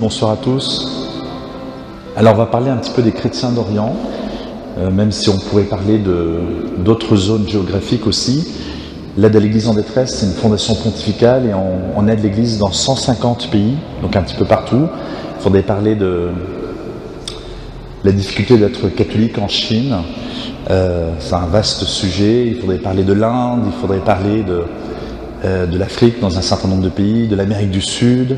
bonsoir à tous. Alors on va parler un petit peu des chrétiens d'Orient, même si on pourrait parler d'autres zones géographiques aussi. L'aide à l'Église en détresse, c'est une fondation pontificale et on aide l'Église dans 150 pays, donc un petit peu partout. Il faudrait parler de la difficulté d'être catholique en Chine, c'est un vaste sujet. Il faudrait parler de l'Inde, il faudrait parler de l'Afrique dans un certain nombre de pays, de l'Amérique du Sud.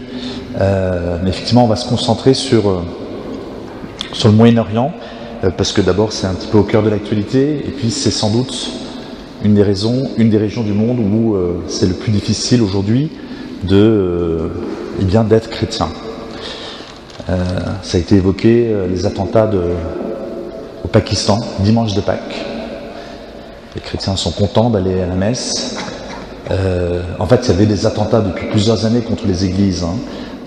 Mais effectivement, on va se concentrer sur le Moyen-Orient, parce que d'abord c'est un petit peu au cœur de l'actualité, et puis c'est sans doute une des régions du monde où c'est le plus difficile aujourd'hui d'être chrétien. Ça a été évoqué, les attentats au Pakistan, dimanche de Pâques. Les chrétiens sont contents d'aller à la messe. En fait, il y avait des attentats depuis plusieurs années contre les églises.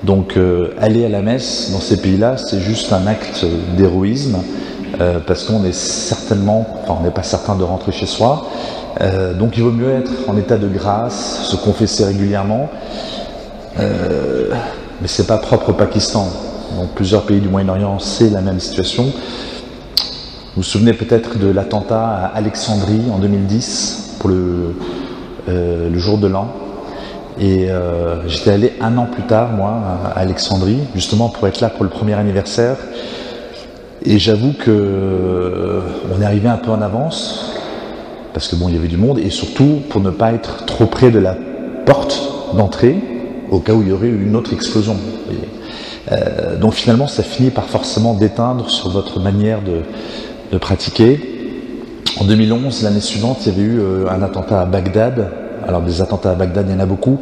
Donc, aller à la messe dans ces pays-là, c'est juste un acte d'héroïsme, parce qu'on est on n'est pas certain de rentrer chez soi. Donc, il vaut mieux être en état de grâce, se confesser régulièrement. Mais c'est pas propre au Pakistan. Dans plusieurs pays du Moyen-Orient, c'est la même situation. Vous vous souvenez peut-être de l'attentat à Alexandrie en 2010 pour le jour de l'an. Et j'étais allé un an plus tard, moi, à Alexandrie, justement pour être là pour le premier anniversaire. Et j'avoue que on est arrivé un peu en avance, parce que bon, il y avait du monde, et surtout pour ne pas être trop près de la porte d'entrée, au cas où il y aurait eu une autre explosion. Donc finalement, ça finit par forcément d'éteindre sur votre manière de pratiquer. En 2011, l'année suivante, il y avait eu un attentat à Bagdad. Alors des attentats à Bagdad, il y en a beaucoup,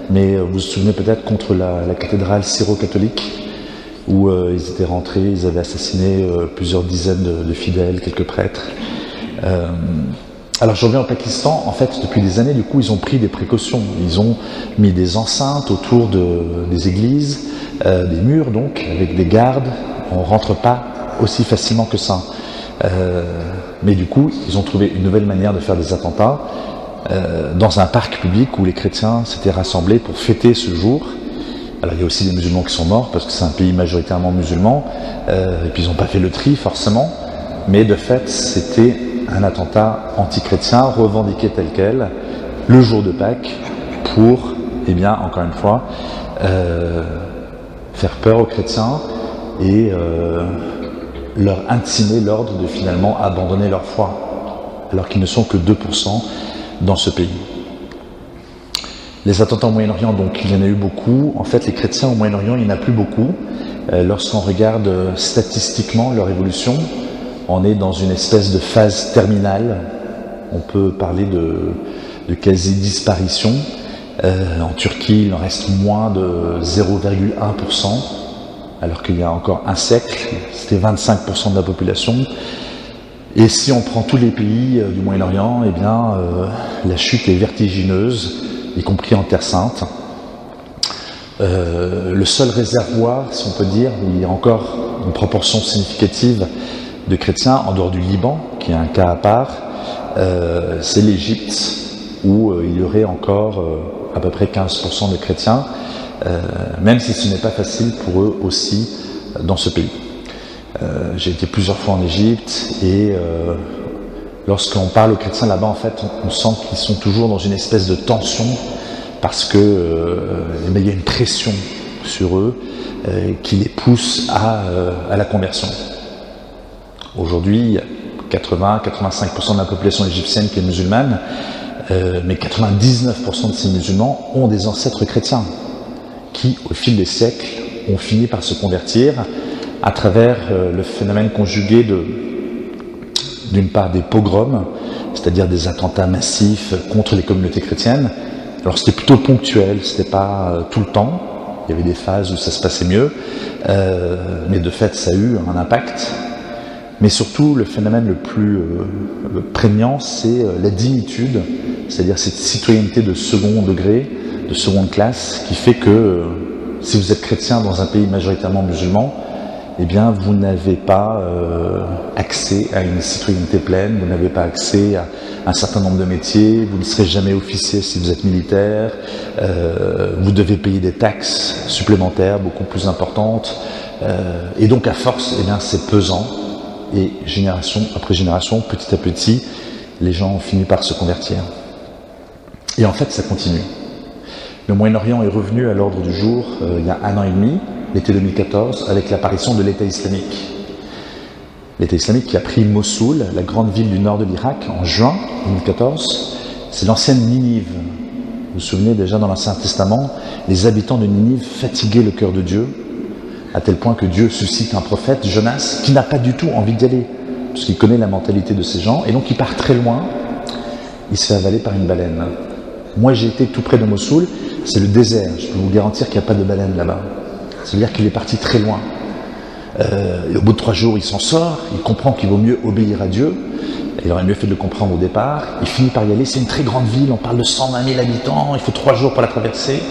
mais vous vous souvenez peut-être contre la cathédrale syro-catholique, où ils étaient rentrés, ils avaient assassiné plusieurs dizaines de fidèles, quelques prêtres. Alors je reviens au Pakistan. En fait, depuis des années, du coup, ils ont pris des précautions. Ils ont mis des enceintes autour des églises, des murs donc, avec des gardes. On rentre pas aussi facilement que ça. Mais du coup, ils ont trouvé une nouvelle manière de faire des attentats dans un parc public où les chrétiens s'étaient rassemblés pour fêter ce jour. Alors il y a aussi des musulmans qui sont morts parce que c'est un pays majoritairement musulman, et puis ils n'ont pas fait le tri forcément, mais de fait c'était un attentat anti-chrétien revendiqué tel quel le jour de Pâques pour, encore une fois, faire peur aux chrétiens et leur intimer l'ordre de finalement abandonner leur foi, alors qu'ils ne sont que 2% dans ce pays. Les attentats au Moyen-Orient, donc il y en a eu beaucoup. En fait, les chrétiens au Moyen-Orient, il n'y en a plus beaucoup. Lorsqu'on regarde statistiquement leur évolution, on est dans une espèce de phase terminale. On peut parler de quasi-disparition. En Turquie, il en reste moins de 0,1%, alors qu'il y a encore un siècle, c'était 25% de la population. Et si on prend tous les pays du Moyen-Orient, la chute est vertigineuse, y compris en Terre Sainte. Le seul réservoir, si on peut dire, où il y a encore une proportion significative de chrétiens, en dehors du Liban, qui est un cas à part, c'est l'Égypte, où il y aurait encore à peu près 15% de chrétiens, même si ce n'est pas facile pour eux aussi dans ce pays. J'ai été plusieurs fois en Égypte et lorsqu'on parle aux chrétiens là-bas, en fait, on sent qu'ils sont toujours dans une espèce de tension parce que il y a une pression sur eux qui les pousse à la conversion. Aujourd'hui, il y a 80-85% de la population égyptienne qui est musulmane, mais 99% de ces musulmans ont des ancêtres chrétiens qui, au fil des siècles, ont fini par se convertir à travers le phénomène conjugué d'une part des pogroms, c'est-à-dire des attentats massifs contre les communautés chrétiennes. Alors c'était plutôt ponctuel, c'était pas tout le temps, il y avait des phases où ça se passait mieux, mais de fait ça a eu un impact. Mais surtout le phénomène le plus prégnant, c'est la dignitude, c'est-à-dire cette citoyenneté de second degré, de seconde classe, qui fait que si vous êtes chrétien dans un pays majoritairement musulman, eh bien, vous n'avez pas accès à une citoyenneté pleine, vous n'avez pas accès à un certain nombre de métiers, vous ne serez jamais officier si vous êtes militaire, vous devez payer des taxes supplémentaires beaucoup plus importantes, et donc à force, eh bien, c'est pesant, et génération après génération, petit à petit, les gens ont fini par se convertir. Et en fait, ça continue. Le Moyen-Orient est revenu à l'ordre du jour il y a 1 an et demi, l'été 2014, avec l'apparition de l'État islamique. L'État islamique qui a pris Mossoul, la grande ville du nord de l'Irak, en juin 2014. C'est l'ancienne Ninive. Vous vous souvenez déjà dans l'Ancien Testament, les habitants de Ninive fatiguaient le cœur de Dieu, à tel point que Dieu suscite un prophète, Jonas, qui n'a pas du tout envie d'y aller, parce qu'il connaît la mentalité de ces gens, et donc il part très loin, il se fait avaler par une baleine. Moi j'ai été tout près de Mossoul, c'est le désert, je peux vous garantir qu'il n'y a pas de baleine là-bas. C'est-à-dire qu'il est parti très loin. Et au bout de 3 jours, il s'en sort, il comprend qu'il vaut mieux obéir à Dieu. Il aurait mieux fait de le comprendre au départ. Il finit par y aller. C'est une très grande ville, on parle de 120 000 habitants, il faut 3 jours pour la traverser.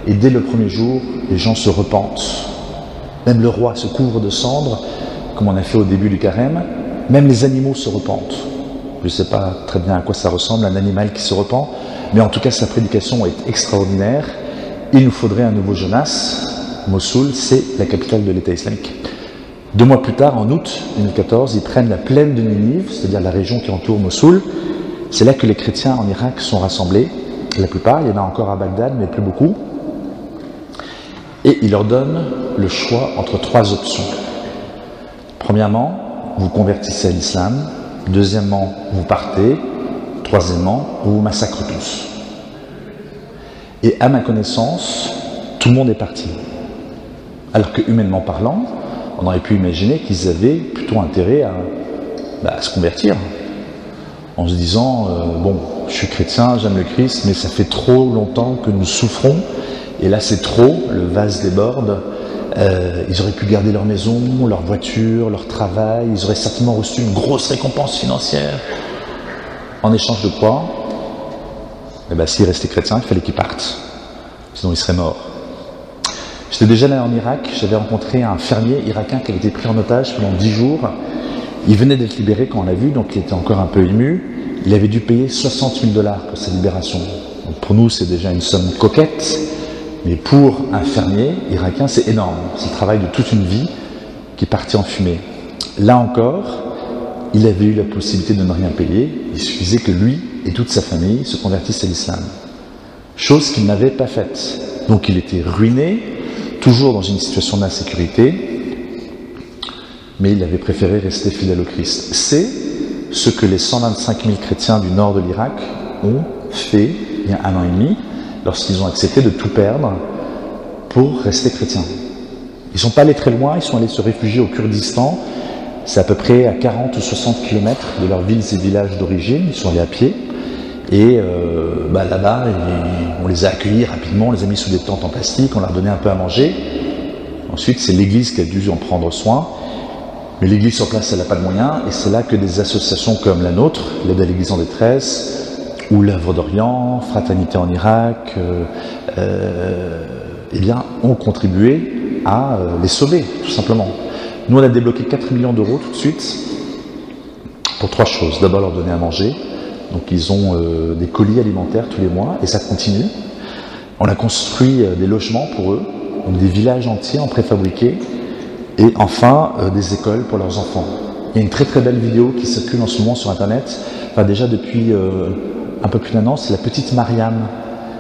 Et dès le premier jour, les gens se repentent. Même le roi se couvre de cendres, comme on a fait au début du carême. Même les animaux se repentent. Je ne sais pas très bien à quoi ça ressemble, un animal qui se repent. Mais en tout cas, sa prédication est extraordinaire. Il nous faudrait un nouveau Jonas. Mossoul, c'est la capitale de l'État islamique. 2 mois plus tard, en août 2014, ils prennent la plaine de Ninive, c'est-à-dire la région qui entoure Mossoul. C'est là que les chrétiens en Irak sont rassemblés. La plupart, il y en a encore à Bagdad, mais plus beaucoup. Et ils leur donnent le choix entre 3 options. Premièrement, vous convertissez à l'islam. Deuxièmement, vous partez. Troisièmement, on vous massacre tous. Et à ma connaissance, tout le monde est parti. Alors que, humainement parlant, on aurait pu imaginer qu'ils avaient plutôt intérêt à se convertir. En se disant, bon, je suis chrétien, j'aime le Christ, mais ça fait trop longtemps que nous souffrons, et là c'est trop, le vase déborde. Ils auraient pu garder leur maison, leur voiture, leur travail, ils auraient certainement reçu une grosse récompense financière. En échange de quoi? Eh bien, s'ils restaient chrétiens, il fallait qu'ils partent. Sinon, ils seraient morts. J'étais déjà là en Irak, j'avais rencontré un fermier irakien qui avait été pris en otage pendant 10 jours. Il venait d'être libéré quand on l'a vu, donc il était encore un peu ému. Il avait dû payer 60 000 $ pour sa libération. Donc pour nous, c'est déjà une somme coquette, mais pour un fermier irakien, c'est énorme. C'est le travail de toute une vie qui est parti en fumée. Là encore, il avait eu la possibilité de ne rien payer, il suffisait que lui et toute sa famille se convertissent à l'islam. Chose qu'il n'avait pas faite. Donc il était ruiné, toujours dans une situation d'insécurité, mais il avait préféré rester fidèle au Christ. C'est ce que les 125 000 chrétiens du nord de l'Irak ont fait il y a 1 an et demi, lorsqu'ils ont accepté de tout perdre pour rester chrétiens. Ils ne sont pas allés très loin, ils sont allés se réfugier au Kurdistan. C'est à peu près à 40 ou 60 km de leurs villes et villages d'origine. Ils sont allés à pied. Et là-bas, on les a accueillis rapidement, on les a mis sous des tentes en plastique, on leur a donné un peu à manger. Ensuite, c'est l'Église qui a dû en prendre soin. Mais l'Église sur place, elle n'a pas de moyens. Et c'est là que des associations comme la nôtre, l'aide à l'Église en détresse, ou l'œuvre d'Orient, Fraternité en Irak, ont contribué à les sauver, tout simplement. Nous, on a débloqué 4 millions d'euros tout de suite pour 3 choses. D'abord, leur donner à manger. Donc, ils ont des colis alimentaires tous les mois et ça continue. On a construit des logements pour eux, donc des villages entiers en préfabriqué et enfin des écoles pour leurs enfants. Il y a une très très belle vidéo qui circule en ce moment sur Internet, enfin déjà depuis un peu plus d'1 an, c'est la petite Mariam.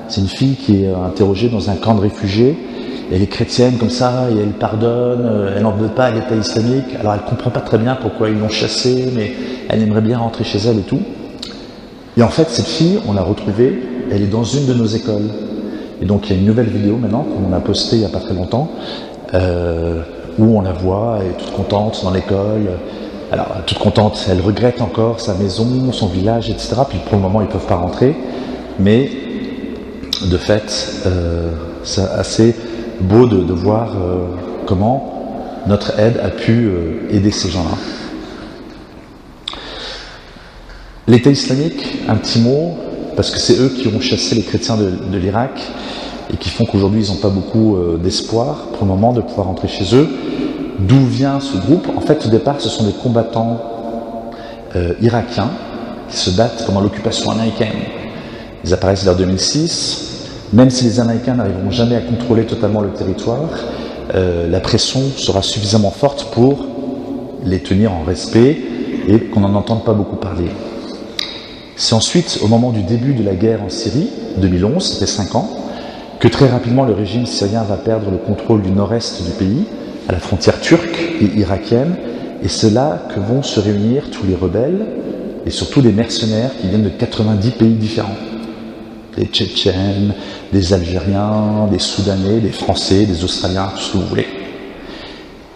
C'est une fille qui est interrogée dans un camp de réfugiés. Elle est chrétienne comme ça, et elle pardonne, elle n'en veut pas à l'État islamique. Alors elle ne comprend pas très bien pourquoi ils l'ont chassée, mais elle aimerait bien rentrer chez elle et tout. Et en fait, cette fille, on l'a retrouvée, elle est dans une de nos écoles. Et donc il y a une nouvelle vidéo maintenant qu'on a postée il n'y a pas très longtemps, où on la voit, elle est toute contente dans l'école. Alors toute contente, elle regrette encore sa maison, son village, etc. Puis pour le moment, ils ne peuvent pas rentrer. Mais de fait, c'est assez beau de voir comment notre aide a pu aider ces gens-là. L'État islamique, un petit mot, parce que c'est eux qui ont chassé les chrétiens de l'Irak et qui font qu'aujourd'hui ils n'ont pas beaucoup d'espoir pour le moment de pouvoir rentrer chez eux. D'où vient ce groupe? En fait, au départ, ce sont des combattants irakiens qui se battent pendant l'occupation américaine. Ils apparaissent vers 2006. Même si les Américains n'arriveront jamais à contrôler totalement le territoire, la pression sera suffisamment forte pour les tenir en respect et qu'on n'en entende pas beaucoup parler. C'est ensuite, au moment du début de la guerre en Syrie, 2011, ça fait 5 ans, que très rapidement le régime syrien va perdre le contrôle du nord-est du pays, à la frontière turque et irakienne, et c'est là que vont se réunir tous les rebelles, et surtout des mercenaires qui viennent de 90 pays différents. Des Tchétchènes, des Algériens, des Soudanais, des Français, des Australiens, tout ce que vous voulez.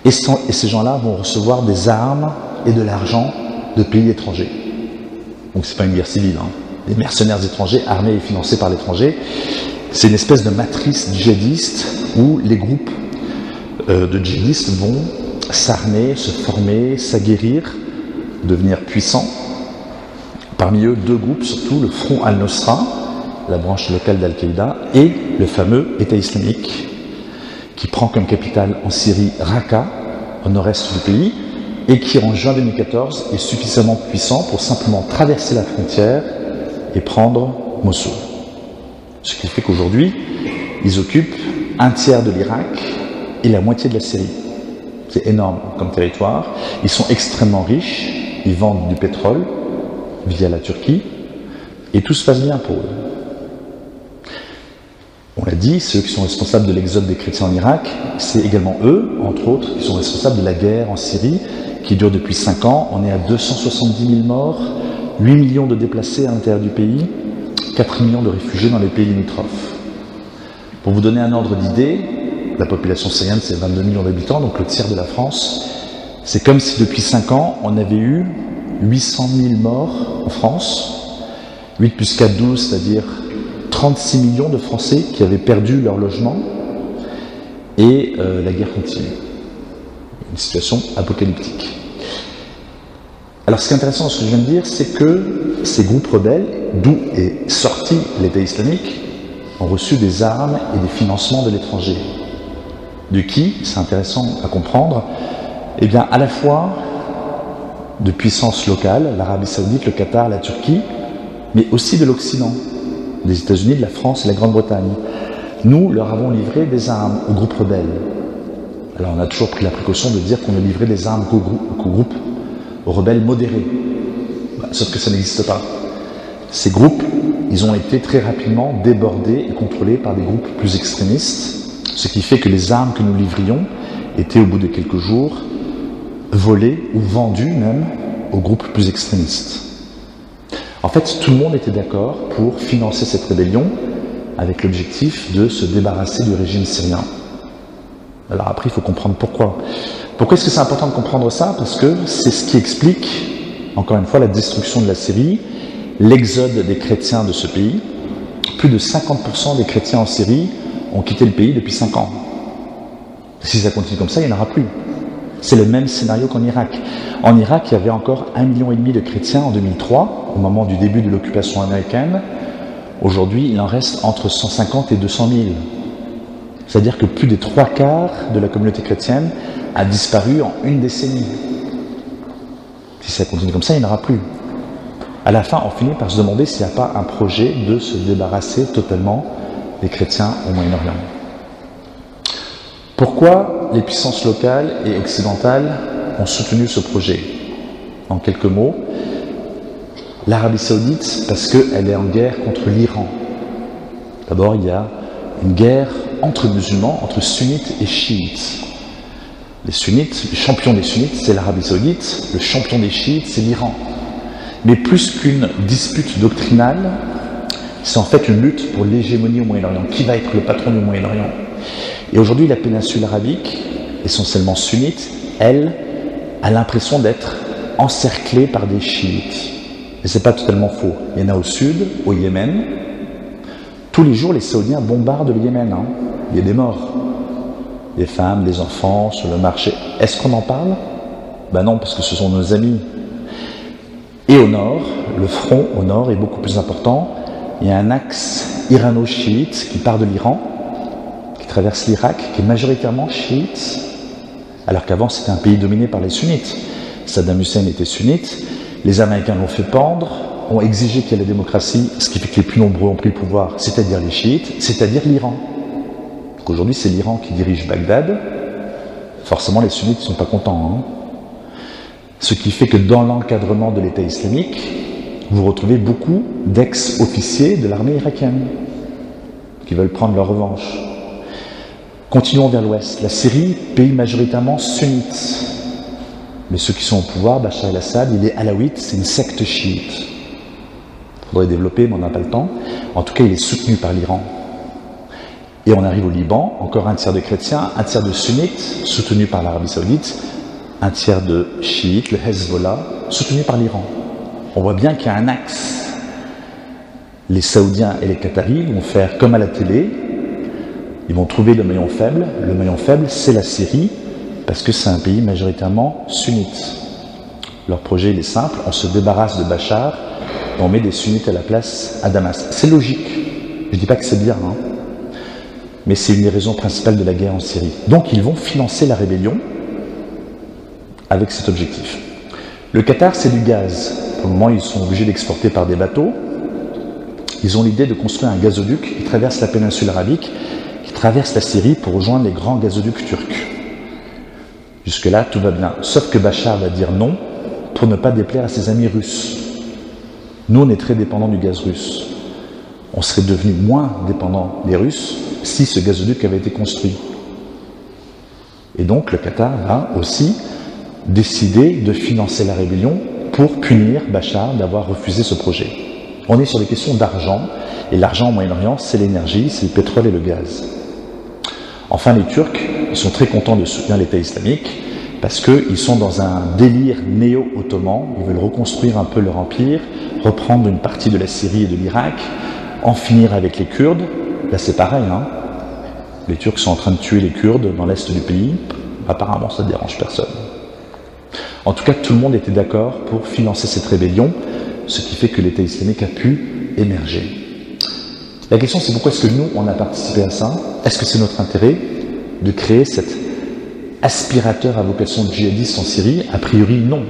Et ces gens-là vont recevoir des armes et de l'argent de pays étrangers. Donc c'est pas une guerre civile, hein. Des mercenaires étrangers armés et financés par l'étranger. C'est une espèce de matrice djihadiste où les groupes de djihadistes vont s'armer, se former, s'aguerrir, devenir puissants. Parmi eux, 2 groupes surtout, le Front al-Nosra, la branche locale d'Al-Qaïda, et le fameux État islamique, qui prend comme capitale en Syrie Raqqa, au nord-est du pays, et qui en juin 2014 est suffisamment puissant pour simplement traverser la frontière et prendre Mossoul. Ce qui fait qu'aujourd'hui, ils occupent 1/3 de l'Irak et la moitié de la Syrie. C'est énorme comme territoire. Ils sont extrêmement riches, ils vendent du pétrole via la Turquie, et tout se passe bien pour eux. On l'a dit, ceux qui sont responsables de l'exode des chrétiens en Irak, c'est également eux, entre autres, qui sont responsables de la guerre en Syrie, qui dure depuis 5 ans. On est à 270 000 morts, 8 millions de déplacés à l'intérieur du pays, 4 millions de réfugiés dans les pays limitrophes. Pour vous donner un ordre d'idée, la population syrienne, c'est 22 millions d'habitants, donc le tiers de la France. C'est comme si depuis 5 ans, on avait eu 800 000 morts en France, 8 plus 4, 12, c'est-à-dire 36 millions de Français qui avaient perdu leur logement, et la guerre continue. Une situation apocalyptique. Alors ce qui est intéressant dans ce que je viens de dire, c'est que ces groupes rebelles, d'où est sorti l'État islamique, ont reçu des armes et des financements de l'étranger. De qui? C'est intéressant à comprendre. Eh bien, à la fois de puissances locales, l'Arabie Saoudite, le Qatar, la Turquie, mais aussi de l'Occident, des États-Unis, de la France et la Grande-Bretagne. Nous leur avons livré des armes aux groupes rebelles. Alors on a toujours pris la précaution de dire qu'on ne livrait des armes aux rebelles modérés. Sauf que ça n'existe pas. Ces groupes, ils ont été très rapidement débordés et contrôlés par des groupes plus extrémistes, ce qui fait que les armes que nous livrions étaient au bout de quelques jours volées ou vendues même aux groupes plus extrémistes. En fait, tout le monde était d'accord pour financer cette rébellion avec l'objectif de se débarrasser du régime syrien. Alors après, il faut comprendre pourquoi. Pourquoi est-ce que c'est important de comprendre ça? Parce que c'est ce qui explique, encore une fois, la destruction de la Syrie, l'exode des chrétiens de ce pays. Plus de 50% des chrétiens en Syrie ont quitté le pays depuis 5 ans. Si ça continue comme ça, il n'y en aura plus. C'est le même scénario qu'en Irak. En Irak, il y avait encore 1,5 million de chrétiens en 2003, au moment du début de l'occupation américaine. Aujourd'hui, il en reste entre 150 et 200 000. C'est-à-dire que plus des 3/4 de la communauté chrétienne a disparu en une décennie. Si ça continue comme ça, il n'y en aura plus. À la fin, on finit par se demander s'il n'y a pas un projet de se débarrasser totalement des chrétiens au Moyen-Orient. Pourquoi les puissances locales et occidentales ont soutenu ce projet? En quelques mots, l'Arabie Saoudite, parce qu'elle est en guerre contre l'Iran. D'abord, il y a une guerre entre musulmans, entre sunnites et chiites. Les sunnites, le champion des sunnites, c'est l'Arabie Saoudite, le champion des chiites, c'est l'Iran. Mais plus qu'une dispute doctrinale, c'est en fait une lutte pour l'hégémonie au Moyen-Orient. Qui va être le patron du Moyen-Orient? Et aujourd'hui, la péninsule arabique, essentiellement sunnite, elle, a l'impression d'être encerclée par des chiites. Et c'est pas totalement faux. Il y en a au sud, au Yémen. Tous les jours, les Saoudiens bombardent le Yémen. Il y a des morts. Des femmes, des enfants, sur le marché. Est-ce qu'on en parle? Ben non, parce que ce sont nos amis. Et au nord, le front au nord est beaucoup plus important. Il y a un axe irano-chiite qui part de l'Iran, qui traverse l'Irak, qui est majoritairement chiite. alors qu'avant c'était un pays dominé par les sunnites. Saddam Hussein était sunnite, les Américains l'ont fait pendre, ont exigé qu'il y ait la démocratie, ce qui fait que les plus nombreux ont pris le pouvoir, c'est-à-dire les chiites, c'est-à-dire l'Iran. Donc aujourd'hui c'est l'Iran qui dirige Bagdad, forcément les sunnites ne sont pas contents. Hein. Ce qui fait que dans l'encadrement de l'État islamique, vous retrouvez beaucoup d'ex-officiers de l'armée irakienne qui veulent prendre leur revanche. Continuons vers l'ouest. La Syrie, pays majoritairement sunnite. Mais ceux qui sont au pouvoir, Bachar el-Assad, il est alawite, c'est une secte chiite. Il faudrait développer, mais on n'a pas le temps. En tout cas, il est soutenu par l'Iran. Et on arrive au Liban, encore un tiers de chrétiens, un tiers de sunnites, soutenus par l'Arabie Saoudite, un tiers de chiites, le Hezbollah, soutenu par l'Iran. On voit bien qu'il y a un axe. Les Saoudiens et les Qataris vont faire comme à la télé, ils vont trouver le maillon faible. Le maillon faible, c'est la Syrie, parce que c'est un pays majoritairement sunnite. Leur projet, il est simple, on se débarrasse de Bachar, et on met des sunnites à la place à Damas. C'est logique, je ne dis pas que c'est bien, hein, mais c'est une des raisons principales de la guerre en Syrie. Donc ils vont financer la rébellion avec cet objectif. Le Qatar, c'est du gaz. Pour le moment, ils sont obligés d'exporter par des bateaux. Ils ont l'idée de construire un gazoduc qui traverse la péninsule arabique, qui traverse la Syrie pour rejoindre les grands gazoducs turcs. Jusque-là, tout va bien. Sauf que Bachar va dire non pour ne pas déplaire à ses amis russes. Nous, on est très dépendants du gaz russe. On serait devenu moins dépendants des Russes si ce gazoduc avait été construit. Et donc, le Qatar va aussi décider de financer la rébellion pour punir Bachar d'avoir refusé ce projet. On est sur des questions d'argent, et l'argent au Moyen-Orient, c'est l'énergie, c'est le pétrole et le gaz. Enfin, les Turcs, ils sont très contents de soutenir l'État islamique, parce qu'ils sont dans un délire néo-ottoman, ils veulent reconstruire un peu leur empire, reprendre une partie de la Syrie et de l'Irak, en finir avec les Kurdes. Là, c'est pareil, hein. Les Turcs sont en train de tuer les Kurdes dans l'est du pays, apparemment ça ne dérange personne. En tout cas, tout le monde était d'accord pour financer cette rébellion, ce qui fait que l'État islamique a pu émerger. La question, c'est pourquoi est-ce que nous, on a participé à ça? Est-ce que c'est notre intérêt de créer cet aspirateur à vocation djihadiste en Syrie? A priori, non.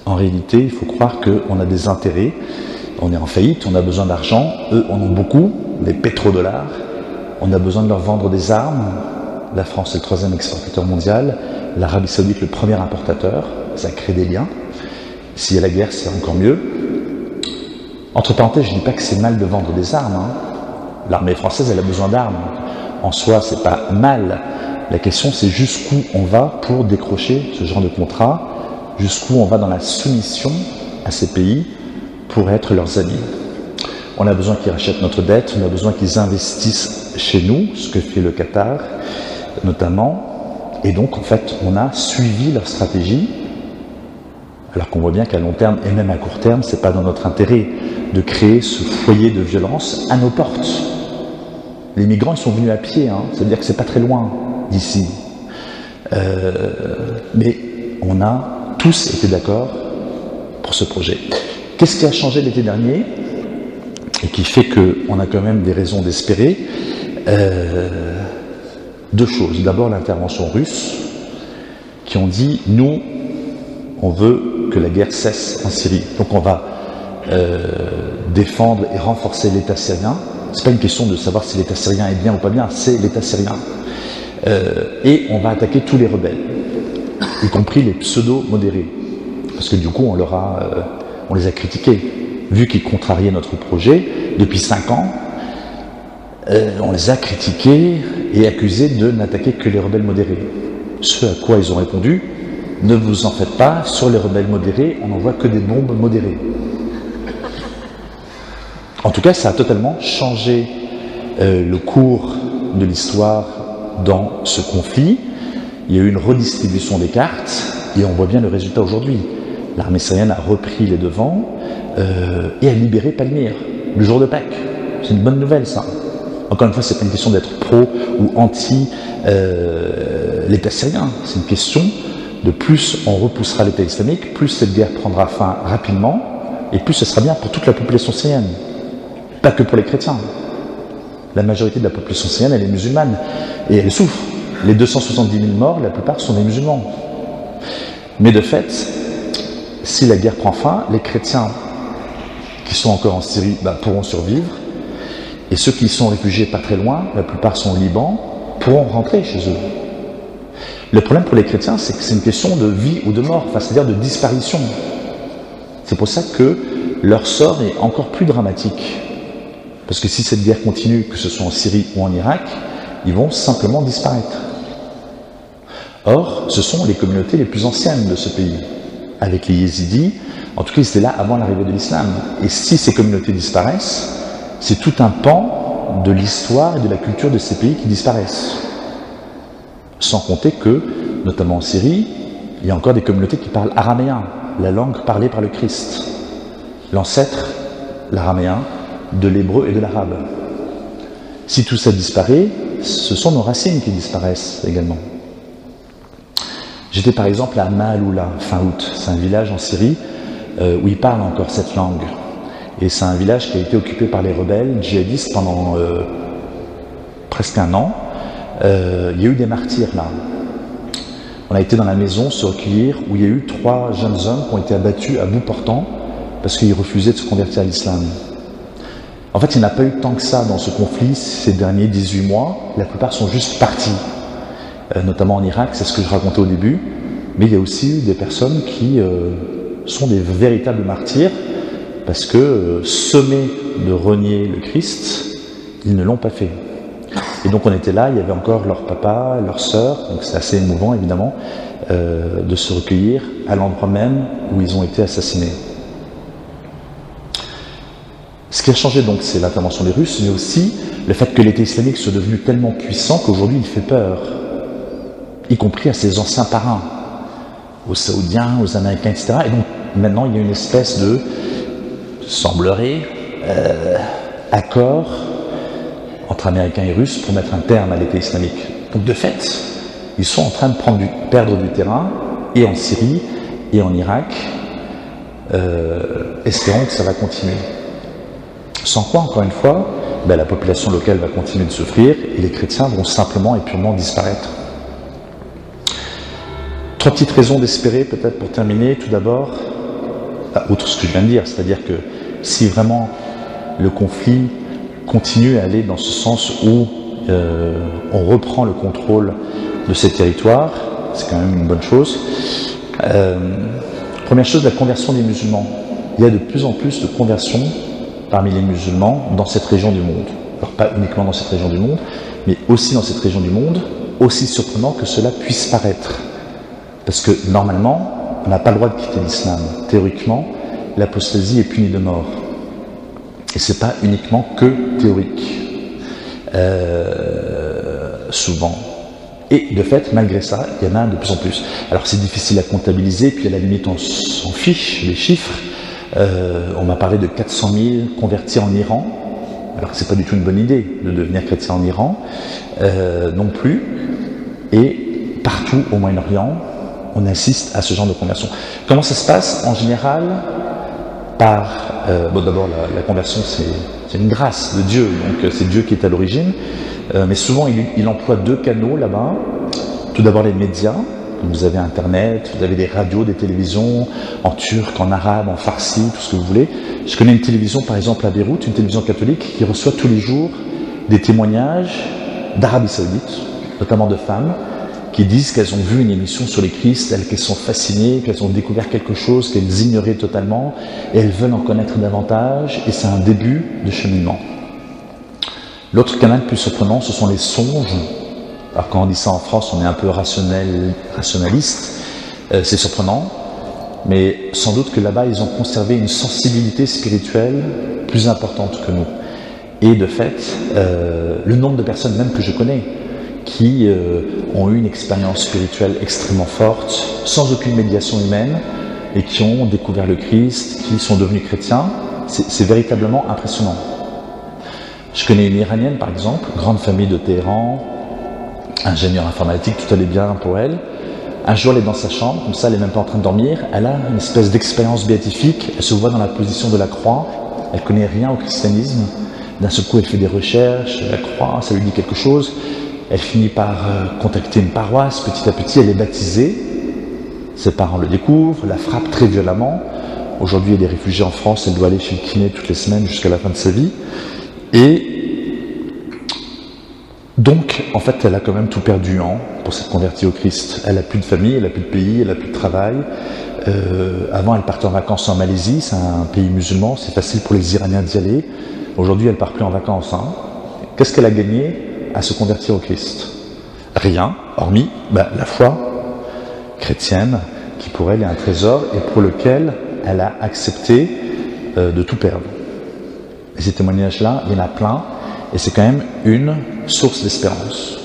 En réalité, il faut croire qu'on a des intérêts. On est en faillite, on a besoin d'argent. Eux en ont beaucoup, les pétrodollars. On a besoin de leur vendre des armes. La France est le 3e exportateur mondial. L'Arabie Saoudite, le 1er importateur. Ça crée des liens. S'il y a la guerre, c'est encore mieux. Entre parenthèses, je ne dis pas que c'est mal de vendre des armes. Hein. L'armée française, elle a besoin d'armes. En soi, c'est pas mal. La question, c'est jusqu'où on va pour décrocher ce genre de contrat, jusqu'où on va dans la soumission à ces pays pour être leurs amis. On a besoin qu'ils rachètent notre dette, on a besoin qu'ils investissent chez nous, ce que fait le Qatar notamment. Et donc, en fait, on a suivi leur stratégie, alors qu'on voit bien qu'à long terme, et même à court terme, c'est pas dans notre intérêt de créer ce foyer de violence à nos portes. Les migrants, ils sont venus à pied, hein. Ça veut dire que c'est pas très loin d'ici. Mais on a tous été d'accord pour ce projet. Qu'est-ce qui a changé l'été dernier et qui fait qu'on a quand même des raisons d'espérer? Deux choses. D'abord, l'intervention russe, qui ont dit, nous, on veut que la guerre cesse en Syrie. Donc on va défendre et renforcer l'État syrien. C'est pas une question de savoir si l'État syrien est bien ou pas bien, c'est l'État syrien. Et on va attaquer tous les rebelles, y compris les pseudo-modérés. Parce que du coup, on les a critiqués. Vu qu'ils contrariaient notre projet, depuis 5 ans, on les a critiqués et accusés de n'attaquer que les rebelles modérés. Ce à quoi ils ont répondu, ne vous en faites pas, sur les rebelles modérés, on n'envoie que des bombes modérées. En tout cas, ça a totalement changé le cours de l'histoire dans ce conflit. Il y a eu une redistribution des cartes et on voit bien le résultat aujourd'hui. L'armée syrienne a repris les devants et a libéré Palmyre, le jour de Pâques. C'est une bonne nouvelle, ça. Encore une fois, c'est pas une question d'être pro ou anti l'État syrien. C'est une question de plus on repoussera l'État islamique, plus cette guerre prendra fin rapidement et plus ce sera bien pour toute la population syrienne. Pas que pour les chrétiens. La majorité de la population syrienne, elle est musulmane. Et elle souffre. Les 270 000 morts, la plupart sont des musulmans. Mais de fait, si la guerre prend fin, les chrétiens qui sont encore en Syrie pourront survivre. Et ceux qui sont réfugiés pas très loin, la plupart sont au Liban, pourront rentrer chez eux. Le problème pour les chrétiens, c'est que c'est une question de vie ou de mort, enfin, c'est-à-dire de disparition. C'est pour ça que leur sort est encore plus dramatique. Parce que si cette guerre continue, que ce soit en Syrie ou en Irak, ils vont simplement disparaître. Or, ce sont les communautés les plus anciennes de ce pays. Avec les Yézidis, en tout cas, ils étaient là avant l'arrivée de l'islam. Et si ces communautés disparaissent, c'est tout un pan de l'histoire et de la culture de ces pays qui disparaissent. Sans compter que, notamment en Syrie, il y a encore des communautés qui parlent araméen, la langue parlée par le Christ. L'ancêtre, l'araméen, de l'hébreu et de l'arabe. Si tout ça disparaît, ce sont nos racines qui disparaissent également. J'étais par exemple à Maaloula, fin août. C'est un village en Syrie où ils parlent encore cette langue. Et c'est un village qui a été occupé par les rebelles djihadistes pendant presque un an. Il y a eu des martyrs là. On a été dans la maison se recueillir où il y a eu 3 jeunes hommes qui ont été abattus à bout portant parce qu'ils refusaient de se convertir à l'islam. En fait, il n'y en a pas eu tant que ça dans ce conflit ces derniers 18 mois. La plupart sont juste partis. Notamment en Irak, c'est ce que je racontais au début. Mais il y a aussi eu des personnes qui sont des véritables martyrs parce que sommés de renier le Christ, ils ne l'ont pas fait. Et donc on était là, il y avait encore leur papa, leur sœur, donc c'est assez émouvant évidemment, de se recueillir à l'endroit même où ils ont été assassinés. Ce qui a changé donc, c'est l'intervention des Russes, mais aussi le fait que l'État islamique soit devenu tellement puissant qu'aujourd'hui il fait peur, y compris à ses anciens parrains, aux Saoudiens, aux Américains, etc. Et donc maintenant il y a une espèce de, semblerait, accord entre Américains et Russes pour mettre un terme à l'État islamique. Donc de fait, ils sont en train de perdre du terrain, et en Syrie, et en Irak, espérons que ça va continuer. Sans quoi, encore une fois, la population locale va continuer de souffrir, et les chrétiens vont simplement et purement disparaître. 3 petites raisons d'espérer, peut-être pour terminer. Tout d'abord, outre ce que je viens de dire, c'est-à-dire que si vraiment le conflit continue à aller dans ce sens où on reprend le contrôle de ces territoires, c'est quand même une bonne chose. Première chose, la conversion des musulmans. Il y a de plus en plus de conversions parmi les musulmans dans cette région du monde. Alors pas uniquement dans cette région du monde, mais aussi dans cette région du monde, aussi surprenant que cela puisse paraître. Parce que normalement, on n'a pas le droit de quitter l'islam. Théoriquement, l'apostasie est punie de mort. Et c'est pas uniquement que théorique. Souvent. Et de fait, malgré ça, il y en a de plus en plus. Alors c'est difficile à comptabiliser, puis à la limite on s'en fiche, les chiffres. On m'a parlé de 400 000 convertis en Iran, alors que c'est pas du tout une bonne idée de devenir chrétien en Iran, non plus. Et partout au Moyen-Orient, on assiste à ce genre de conversion. Comment ça se passe? En général, par... d'abord, la conversion, c'est une grâce de Dieu, donc c'est Dieu qui est à l'origine. Mais souvent, il emploie 2 canaux là-bas. Tout d'abord, les médias. Vous avez Internet, vous avez des radios, des télévisions, en turc, en arabe, en farsi, tout ce que vous voulez. Je connais une télévision, par exemple, à Beyrouth, une télévision catholique, qui reçoit tous les jours des témoignages d'Arabie Saoudite, notamment de femmes, qui disent qu'elles ont vu une émission sur les Christ, qu'elles sont fascinées, qu'elles ont découvert quelque chose qu'elles ignoraient totalement, et elles veulent en connaître davantage, et c'est un début de cheminement. L'autre canal plus surprenant, ce sont les songes. Alors quand on dit ça en France, on est un peu rationaliste, c'est surprenant, mais sans doute que là-bas, ils ont conservé une sensibilité spirituelle plus importante que nous. Et de fait, le nombre de personnes même que je connais, qui ont eu une expérience spirituelle extrêmement forte, sans aucune médiation humaine, et qui ont découvert le Christ, qui sont devenus chrétiens, c'est véritablement impressionnant. Je connais une Iranienne, par exemple, grande famille de Téhéran, ingénieure informatique, tout allait bien pour elle. Un jour, elle est dans sa chambre, comme ça, elle n'est même pas en train de dormir, elle a une espèce d'expérience béatifique, elle se voit dans la position de la croix, elle connaît rien au christianisme, D'un seul coup, elle fait des recherches, elle croit, ça lui dit quelque chose. Elle finit par contacter une paroisse, petit à petit, elle est baptisée. Ses parents le découvrent, la frappent très violemment. Aujourd'hui, elle est réfugiée en France, elle doit aller chez le kiné toutes les semaines jusqu'à la fin de sa vie. Et donc, en fait, elle a quand même tout perdu pour s'être convertie au Christ. Elle n'a plus de famille, elle n'a plus de pays, elle n'a plus de travail. Avant, elle partait en vacances en Malaisie, c'est un pays musulman, c'est facile pour les Iraniens d'y aller. Aujourd'hui, elle ne part plus en vacances. Qu'est-ce qu'elle a gagné à se convertir au Christ? Rien, hormis la foi chrétienne, qui pour elle est un trésor et pour lequel elle a accepté de tout perdre. Et ces témoignages-là, il y en a plein, et c'est quand même une source d'espérance.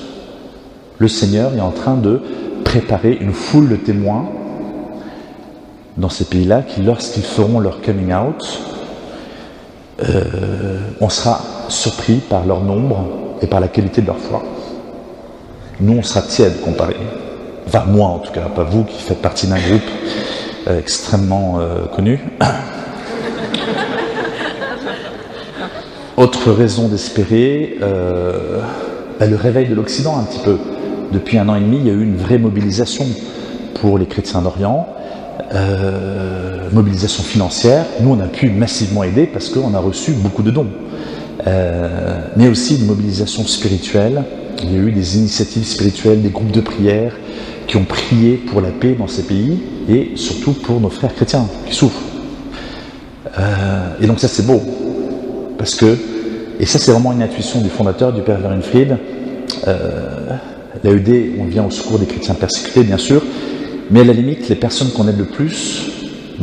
Le Seigneur est en train de préparer une foule de témoins dans ces pays-là qui, lorsqu'ils feront leur coming out, on sera surpris par leur nombre et par la qualité de leur foi. Nous, on sera tièdes comparés. Enfin, moi en tout cas, pas vous qui faites partie d'un groupe extrêmement connu. Autre raison d'espérer, le réveil de l'Occident un petit peu. Depuis 1 an et demi, il y a eu une vraie mobilisation pour les chrétiens d'Orient, mobilisation financière. Nous, on a pu massivement aider parce qu'on a reçu beaucoup de dons. Mais aussi une mobilisation spirituelle. Il y a eu des initiatives spirituelles, des groupes de prière qui ont prié pour la paix dans ces pays et surtout pour nos frères chrétiens qui souffrent. Et donc ça c'est beau, parce que, et ça c'est vraiment une intuition du fondateur, du père Werenfried, l'AED, on vient au secours des chrétiens persécutés bien sûr, mais à la limite les personnes qu'on aide le plus,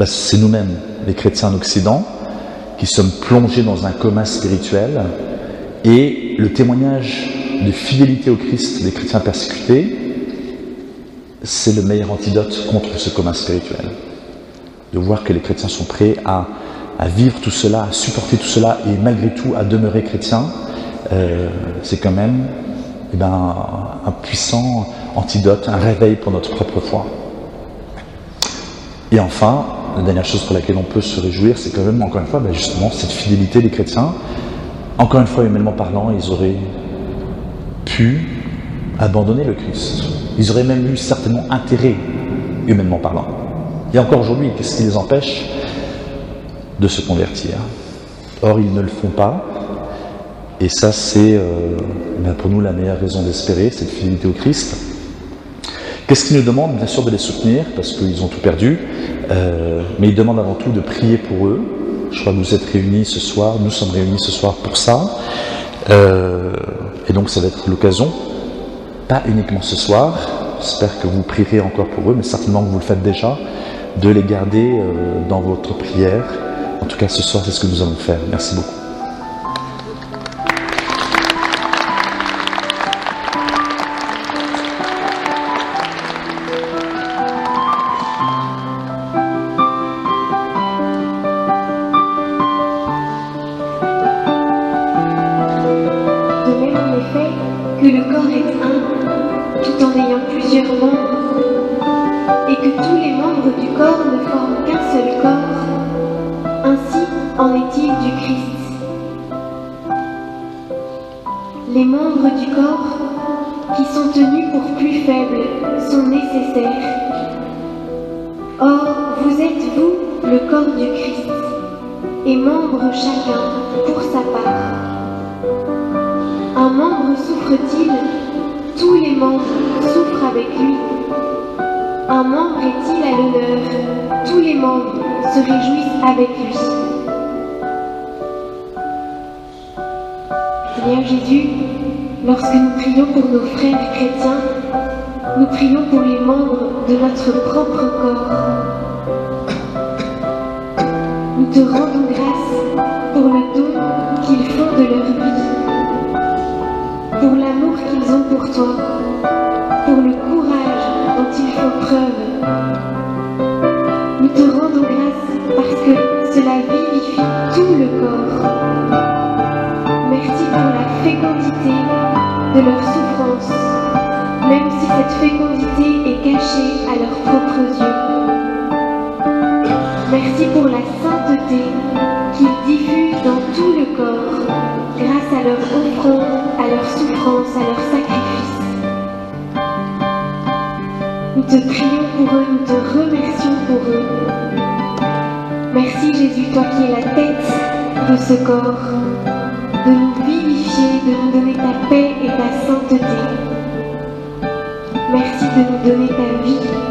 c'est nous-mêmes, les chrétiens en Occident, qui sommes plongés dans un coma spirituel, et le témoignage de fidélité au Christ des chrétiens persécutés, c'est le meilleur antidote contre ce coma spirituel. De voir que les chrétiens sont prêts à vivre tout cela, à supporter tout cela et malgré tout à demeurer chrétiens, c'est quand même un puissant antidote, un réveil pour notre propre foi. Et enfin, la dernière chose pour laquelle on peut se réjouir, c'est quand même, encore une fois, justement, cette fidélité des chrétiens. Encore une fois, humainement parlant, ils auraient pu abandonner le Christ. Ils auraient même eu certainement intérêt, humainement parlant. Et encore aujourd'hui, qu'est-ce qui les empêche de se convertir? Or, ils ne le font pas. Et ça, c'est pour nous la meilleure raison d'espérer, cette fidélité au Christ. Qu'est-ce qu'ils nous demandent? Bien sûr de les soutenir, parce qu'ils ont tout perdu. Mais ils demandent avant tout de prier pour eux. Je crois que vous êtes réunis ce soir, nous sommes réunis ce soir pour ça. Et donc ça va être l'occasion, pas uniquement ce soir, j'espère que vous prierez encore pour eux, mais certainement que vous le faites déjà, de les garder dans votre prière. En tout cas ce soir c'est ce que nous allons faire. Merci beaucoup. Que le corps est un, tout en ayant plusieurs membres, et que tous les membres du corps ne forment qu'un seul corps, ainsi en est-il du Christ. Les membres du corps, qui sont tenus pour plus faibles, sont nécessaires. Or, vous êtes, vous, le corps du Christ, et membres chacun pour sa part. Un membre souffre-t-il? Tous les membres souffrent avec lui. Un membre est-il à l'honneur? Tous les membres se réjouissent avec lui. Seigneur Jésus, lorsque nous prions pour nos frères chrétiens, nous prions pour les membres de notre propre corps. Nous te rendons grâce pour le don qu'ils font de leur vie, pour l'amour qu'ils ont pour toi, pour le courage dont ils font preuve. Nous te rendons grâce parce que cela vivifie tout le corps. Merci pour la fécondité de leur souffrance, même si cette fécondité est cachée à leurs propres yeux. Merci pour la sainteté qu'ils diffusent dans tout le corps, à leur offrande, à leur souffrance, à leur sacrifice. Nous te prions pour eux, nous te remercions pour eux. Merci Jésus, toi qui es la tête de ce corps, de nous vivifier, de nous donner ta paix et ta sainteté. Merci de nous donner ta vie.